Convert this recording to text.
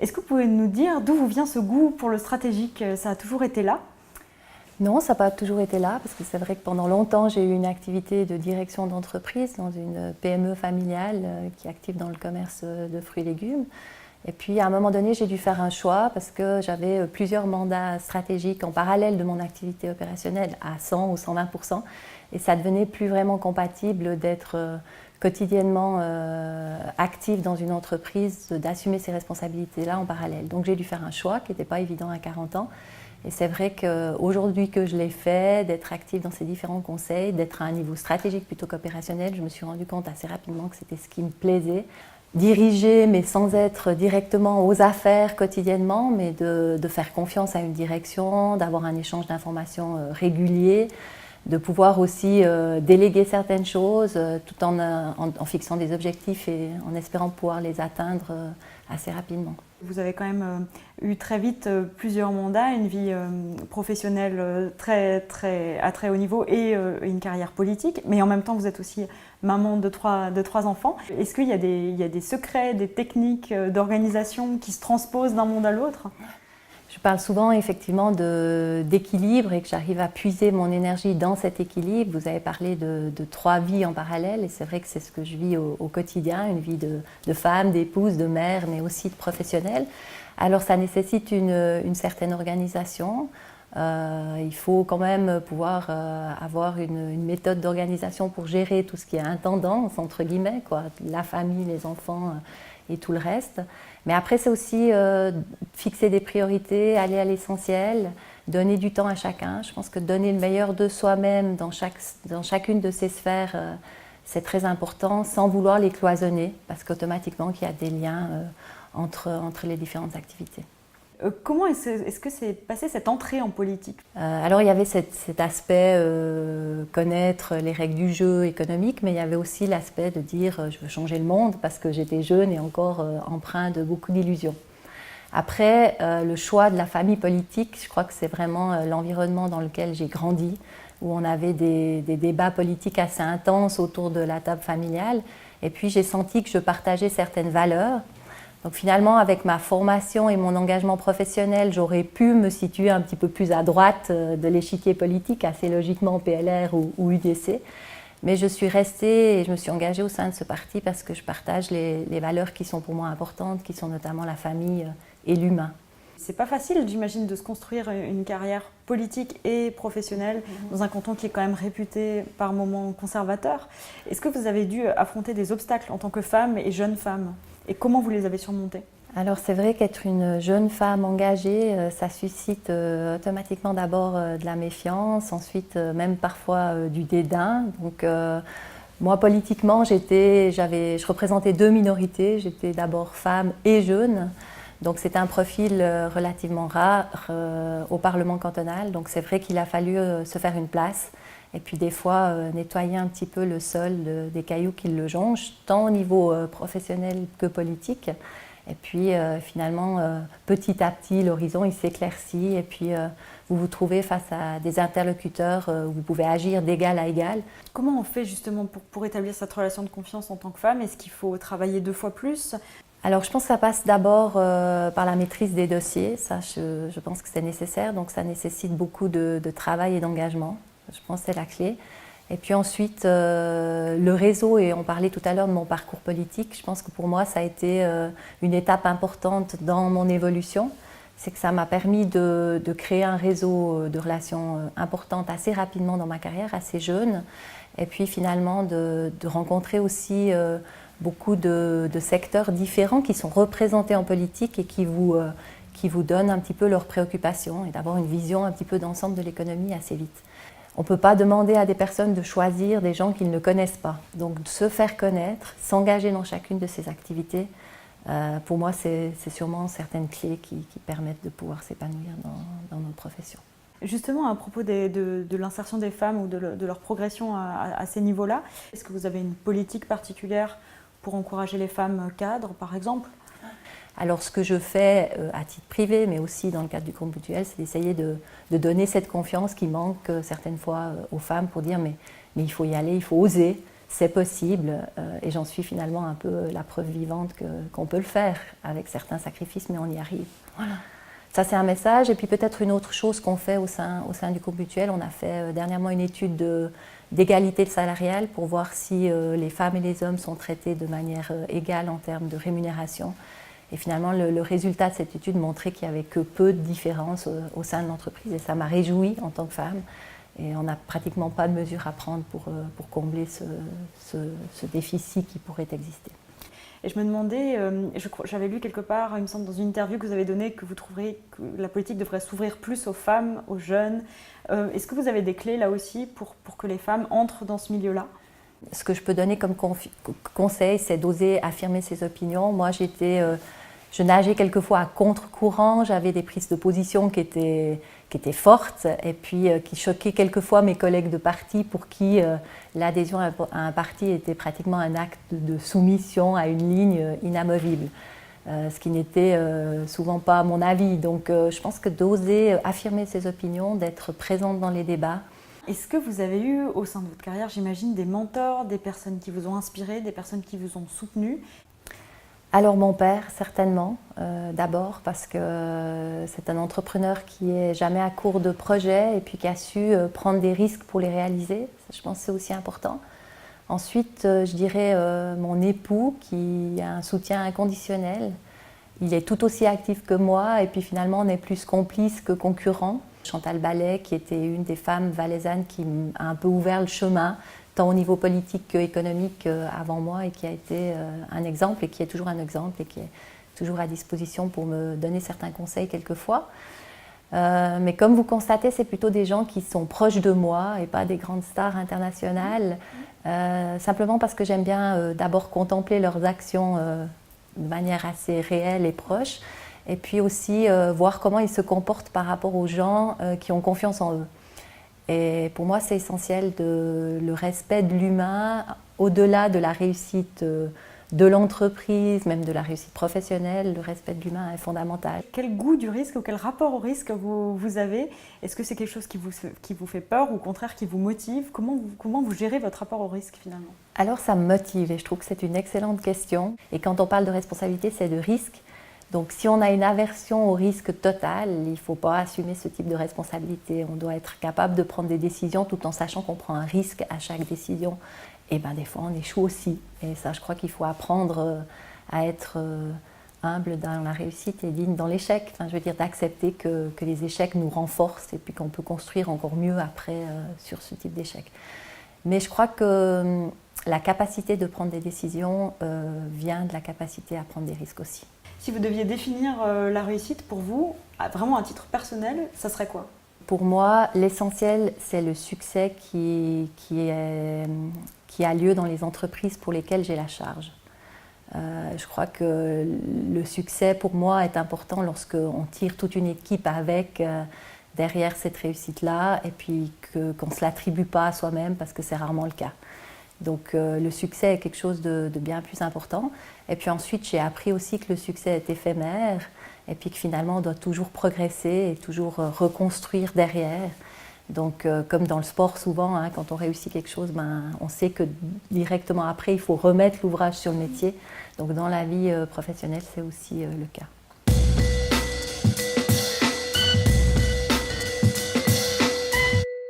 Est-ce que vous pouvez nous dire d'où vous vient ce goût pour le stratégique? Ça a toujours été là? Non, ça n'a pas toujours été là, parce que c'est vrai que pendant longtemps, j'ai eu une activité de direction d'entreprise dans une PME familiale qui est active dans le commerce de fruits et légumes. Et puis, à un moment donné, j'ai dû faire un choix parce que j'avais plusieurs mandats stratégiques en parallèle de mon activité opérationnelle à 100 ou 120%. Et ça devenait plus vraiment compatible d'être quotidiennement active dans une entreprise, d'assumer ces responsabilités-là en parallèle. Donc, j'ai dû faire un choix qui n'était pas évident à 40 ans. Et c'est vrai qu'aujourd'hui que je l'ai fait, d'être active dans ces différents conseils, d'être à un niveau stratégique plutôt qu'opérationnel, je me suis rendu compte assez rapidement que c'était ce qui me plaisait. Diriger, mais sans être directement aux affaires quotidiennement, mais de faire confiance à une direction, d'avoir un échange d'informations régulier, de pouvoir aussi déléguer certaines choses tout en fixant des objectifs et en espérant pouvoir les atteindre assez rapidement. Vous avez quand même eu très vite plusieurs mandats, une vie professionnelle à très haut niveau et une carrière politique, mais en même temps vous êtes aussi maman de trois enfants. Est-ce qu'il y a des secrets, des techniques d'organisation qui se transposent d'un monde à l'autre? Je parle souvent effectivement d'équilibre et que j'arrive à puiser mon énergie dans cet équilibre. Vous avez parlé de 3 vies en parallèle et c'est vrai que c'est ce que je vis au quotidien, une vie de femme, d'épouse, de mère, mais aussi de professionnelle. Alors ça nécessite une certaine organisation. Il faut quand même pouvoir avoir une méthode d'organisation pour gérer tout ce qui est intendance, entre guillemets, quoi, la famille, les enfants et tout le reste. Mais après, c'est aussi fixer des priorités, aller à l'essentiel, donner du temps à chacun. Je pense que donner le meilleur de soi-même dans chacune de ces sphères, c'est très important, sans vouloir les cloisonner, parce qu'automatiquement, il y a des liens entre les différentes activités. Comment est-ce que c'est passé cette entrée en politique? Alors il y avait cet aspect connaître les règles du jeu économique, mais il y avait aussi l'aspect de dire je veux changer le monde parce que j'étais jeune et encore empreint de beaucoup d'illusions. Après, le choix de la famille politique, je crois que c'est vraiment l'environnement dans lequel j'ai grandi, où on avait des débats politiques assez intenses autour de la table familiale, et puis j'ai senti que je partageais certaines valeurs. Donc finalement, avec ma formation et mon engagement professionnel, j'aurais pu me situer un petit peu plus à droite de l'échiquier politique, assez logiquement PLR ou UDC. Mais je suis restée et je me suis engagée au sein de ce parti parce que je partage les valeurs qui sont pour moi importantes, qui sont notamment la famille et l'humain. C'est pas facile, j'imagine, de se construire une carrière politique et professionnelle dans un canton qui est quand même réputé par moments conservateur. Est-ce que vous avez dû affronter des obstacles en tant que femme et jeune femme? Et comment vous les avez surmontés? Alors c'est vrai qu'être une jeune femme engagée, ça suscite automatiquement d'abord de la méfiance, ensuite même parfois du dédain. Donc moi politiquement, je représentais 2 minorités, j'étais d'abord femme et jeune. Donc c'est un profil relativement rare au Parlement cantonal, donc c'est vrai qu'il a fallu se faire une place et puis des fois nettoyer un petit peu le sol des cailloux qui le jonchent, tant au niveau professionnel que politique. Et puis finalement, petit à petit, l'horizon il s'éclaircit et puis vous vous trouvez face à des interlocuteurs où vous pouvez agir d'égal à égal. Comment on fait justement pour établir cette relation de confiance en tant que femme? Est-ce qu'il faut travailler 2 fois plus? Alors je pense que ça passe d'abord par la maîtrise des dossiers, ça je pense que c'est nécessaire, donc ça nécessite beaucoup de travail et d'engagement, je pense que c'est la clé. Et puis ensuite le réseau, et on parlait tout à l'heure de mon parcours politique, je pense que pour moi ça a été une étape importante dans mon évolution, c'est que ça m'a permis de créer un réseau de relations importantes assez rapidement dans ma carrière, assez jeune, et puis finalement de rencontrer aussi beaucoup de secteurs différents qui sont représentés en politique et qui vous donnent un petit peu leurs préoccupations et d'avoir une vision un petit peu d'ensemble de l'économie assez vite. On ne peut pas demander à des personnes de choisir des gens qu'ils ne connaissent pas. Donc se faire connaître, s'engager dans chacune de ces activités, pour moi c'est sûrement certaines clés qui permettent de pouvoir s'épanouir dans notre profession. Justement, à propos de l'insertion des femmes ou de leur progression à ces niveaux-là, est-ce que vous avez une politique particulière pour encourager les femmes cadres, par exemple? Alors ce que je fais à titre privé, mais aussi dans le cadre du groupe mutuel, c'est d'essayer de donner cette confiance qui manque certaines fois aux femmes pour dire mais il faut y aller, il faut oser, c'est possible et j'en suis finalement un peu la preuve vivante qu'on peut le faire avec certains sacrifices, mais on y arrive. Voilà. Ça, c'est un message. Et puis peut-être une autre chose qu'on fait au sein du groupe mutuel, on a fait dernièrement une étude d'égalité salariale pour voir si les femmes et les hommes sont traités de manière égale en termes de rémunération. Et finalement, le résultat de cette étude montrait qu'il n'y avait que peu de différences au sein de l'entreprise. Et ça m'a réjouie en tant que femme. Et on n'a pratiquement pas de mesures à prendre pour combler ce déficit qui pourrait exister. Et je me demandais, j'avais lu quelque part, il me semble dans une interview que vous avez donnée, que vous trouveriez que la politique devrait s'ouvrir plus aux femmes, aux jeunes. Est-ce que vous avez des clés là aussi pour que les femmes entrent dans ce milieu-là ? Ce que je peux donner comme conseil, c'est d'oser affirmer ses opinions. Moi, je nageais quelquefois à contre-courant, j'avais des prises de position qui étaient fortes et puis qui choquaient quelquefois mes collègues de parti pour qui l'adhésion à un parti était pratiquement un acte de soumission à une ligne inamovible, ce qui n'était souvent pas mon avis. Donc je pense que d'oser affirmer ses opinions, d'être présente dans les débats. Est-ce que vous avez eu au sein de votre carrière, j'imagine, des mentors, des personnes qui vous ont inspiré, des personnes qui vous ont soutenu ? Alors mon père, certainement, d'abord parce que c'est un entrepreneur qui n'est jamais à court de projets et puis qui a su prendre des risques pour les réaliser. Ça, je pense que c'est aussi important. Ensuite, je dirais mon époux qui a un soutien inconditionnel. Il est tout aussi actif que moi et puis finalement on est plus complices que concurrents. Chantal Ballet, qui était une des femmes valaisannes qui a un peu ouvert le chemin, tant au niveau politique qu'économique avant moi, et qui a été un exemple, et qui est toujours un exemple, et qui est toujours à disposition pour me donner certains conseils quelquefois. Mais comme vous constatez, c'est plutôt des gens qui sont proches de moi, et pas des grandes stars internationales, simplement parce que j'aime bien d'abord contempler leurs actions de manière assez réelle et proche, et puis aussi voir comment ils se comportent par rapport aux gens qui ont confiance en eux. Et pour moi, c'est essentiel le respect de l'humain, au-delà de la réussite de l'entreprise, même de la réussite professionnelle, le respect de l'humain est fondamental. Quel goût du risque ou quel rapport au risque vous avez ? Est-ce que c'est quelque chose qui vous fait peur ou au contraire qui vous motive ? Comment vous gérez votre rapport au risque finalement ? Alors ça me motive et je trouve que c'est une excellente question. Et quand on parle de responsabilité, c'est de risque. Donc si on a une aversion au risque total, il ne faut pas assumer ce type de responsabilité. On doit être capable de prendre des décisions tout en sachant qu'on prend un risque à chaque décision. Et bien des fois on échoue aussi. Et ça, je crois qu'il faut apprendre à être humble dans la réussite et digne dans l'échec. Enfin, je veux dire d'accepter que les échecs nous renforcent et puis qu'on peut construire encore mieux après sur ce type d'échec. Mais je crois que la capacité de prendre des décisions vient de la capacité à prendre des risques aussi. Si vous deviez définir la réussite pour vous, vraiment à titre personnel, ça serait quoi ? Pour moi, l'essentiel, c'est le succès qui a lieu dans les entreprises pour lesquelles j'ai la charge. Je crois que le succès, pour moi, est important lorsqu'on tire toute une équipe avec derrière cette réussite-là et puis qu'on ne se l'attribue pas à soi-même parce que c'est rarement le cas. Donc le succès est quelque chose de bien plus important. Et puis ensuite, j'ai appris aussi que le succès est éphémère et puis que finalement, on doit toujours progresser et toujours reconstruire derrière. Donc comme dans le sport souvent, hein, quand on réussit quelque chose, on sait que directement après, il faut remettre l'ouvrage sur le métier. Donc dans la vie professionnelle, c'est aussi le cas.